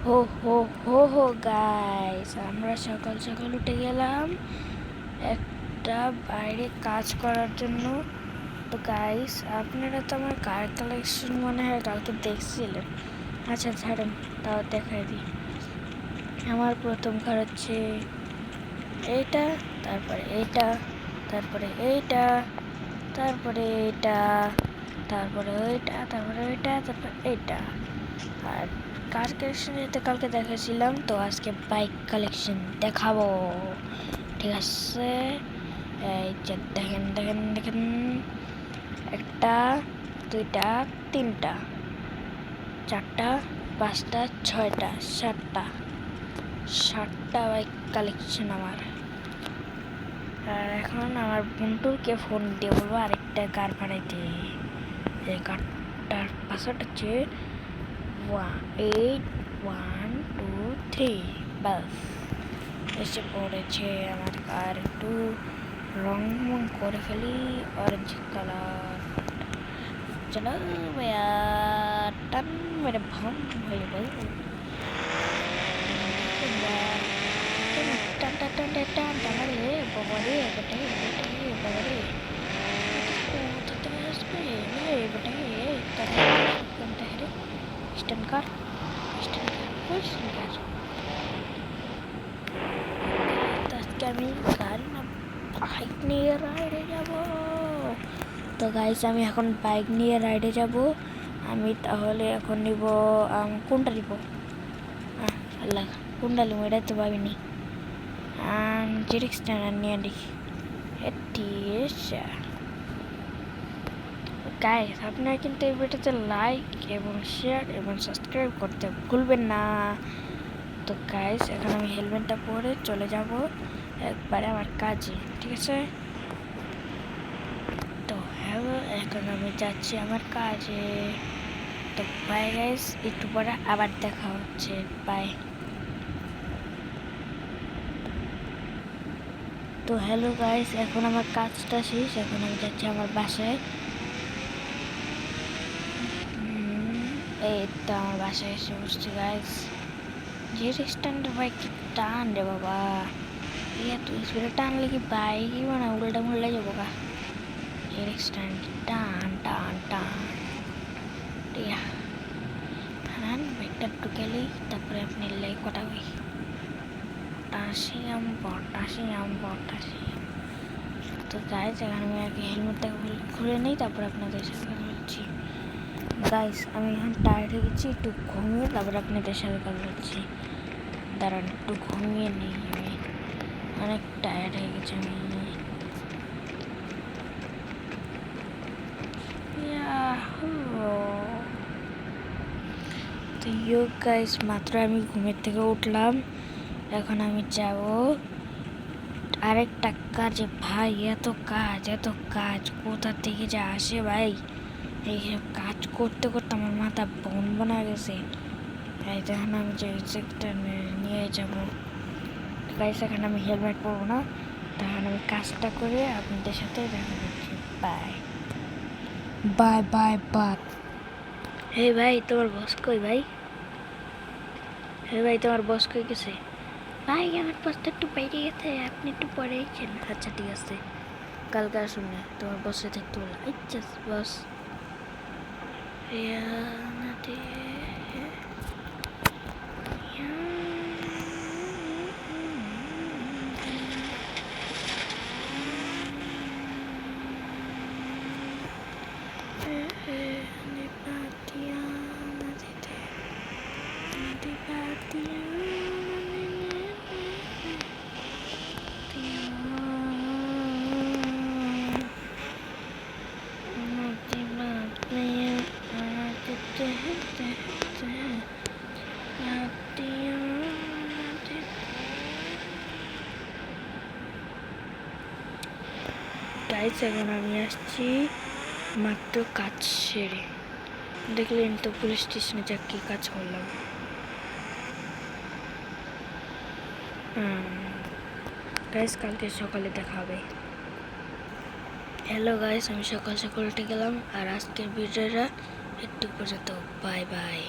হো হো হো হো গাইস, আমরা সকাল সকাল উঠে গেলাম একটা বাইরে কাজ করার জন্য। তো গাইস, আপনারা তো আমার কার কালেকশন মনে হয় কালকে দেখছিলেন। আচ্ছা ছাড়েন, তাও দেখাই দিই। আমার প্রথম কার হচ্ছে এইটা, তারপরে এইটা, তারপরে এইটা, তারপরে এইটা, তারপরে ওইটা, তারপরে ওইটা, তারপরে এইটা। আর কার কালেকশন যেটা কালকে দেখাছিলাম, তো আজকে বাইক কালেকশন দেখাবো। ঠিক আছে, এই যে দেখেন দেখেন দেখেন, একটা, দুইটা, তিনটা, চারটা, পাঁচটা, ছয়টা, সাতটা বাইক কালেকশন আমার। আর এখন আমার বন্ধুকে ফোন দিয়ে বলবো আরেকটা কার বানাইতে। এই কারটার পাসওয়ার্ড হচ্ছে 8123। বাস এসে পড়েছে আমার কার। একটু রং করে ফেলি, অরেঞ্জ কালার। চলো ভাইয়া, টান মেরে ভাম হয়ে যাবে। টান টান টান টান টান টান রে বাবা রে, বেটে বেটে বাবা রে, কোথাতে আসবে রে বেটে। কোনটা রে? স্ট্যান্ড কার, স্ট্যান্ড কার, স্ট্যান্ড কার। আজকে আমি গাড়ি না বাইক নিয়ে রাইডে যাব। তো গাইস, আমি এখন বাইক নিয়ে রাইডে যাব। আমি তাহলে এখন নিব কোনটা নিব? আল্লাহ, কোনটা নিব এটা তো ভাবিনি। জিরিক্স স্ট্যান্ড নিয়ে দেখি। গাইস, আপনারা কিন্তু এই ভিডিওতে লাইক এবং শেয়ার এবং সাবস্ক্রাইব করতে ভুলবেন না। তো গাইস, এখন আমি হেলমেটটা পরে চলে যাব একবারে আমার কাজে, ঠিক আছে? তো হ্যালো, এখন আমি যাচ্ছি আমার কাজে। তো বাই গাইস, একটু পরে আবার দেখা হচ্ছে, বাই। তো হ্যালো গাইস, এখন আমার কাজটা শেষ, এখন আমি যাচ্ছি আমার বাসায়। এই তো আমার বাসায় এসে বসছি গাইস। যে স্ট্যান্ডের বাইক কি টান রে বাবা, এত স্পিডে টানলে কি বাইকই মানে উল্টা মুল্টা যাবো গা। এর স্ট্যান্ড টান টান টান, টিয়া হারান বাইকটা ঢুকেলেই তারপরে আপনি লাই কটা হই টাসিয়াম পটাশিয়াম পটাশিয়াম। তো গাইস, এখন আমি আগে হেলমেটটা খুলে নিই, তারপরে আপনাদের সাথে বলছি। গাইস, আমি এখন টায়ার্ড হয়ে গেছি, একটু ঘুমিয়ে তারপরে আপনাদের সাথে কথা বলছি। দাঁড়ান, একটু ঘুমিয়ে নিই, আমি অনেক টায়ার্ড হয়ে গেছি আমি। তো ইউ গাইস, মাত্র আমি ঘুমের থেকে উঠলাম। এখন আমি যাব আরেকটা কাজে। ভাই, এত কাজ কোথা থেকে যে আসে ভাই। এইসব কাজ করতে করতে আমার মাথা বন বনা গেছে। তাই তখন আমি যে সেক্টর নিয়ে যাব গাইস, এখন আমি হেলমেট পরবো না। তখন আমি কাজটা করে আপনাদের সাথে দেখা করছি। Bye bye bye bye. হে ভাই, তোমার বস কই ভাই? হে ভাই, তোমার বস কই গেছে? ভাই, আমার বসটা একটু বাইরে গেছে, আপনি একটু পরে আইছেন। আচ্ছা ঠিক আছে, কালকে আসুন না, তোমার বসে থাকতে বলো। আচ্ছা বস। গাইস, এখন আমি আসছি মাত্র কাজ সেরে। দেখলেন তো পুলিশ স্টেশনে যা কি কাজ করলাম। গাইস, কালকে সকালে দেখা হবে। হ্যালো গাইস, আমি সকাল সকাল উঠে গেলাম। আর আজকের ভিডিওটা একটু পর্যন্ত, বাই বাই।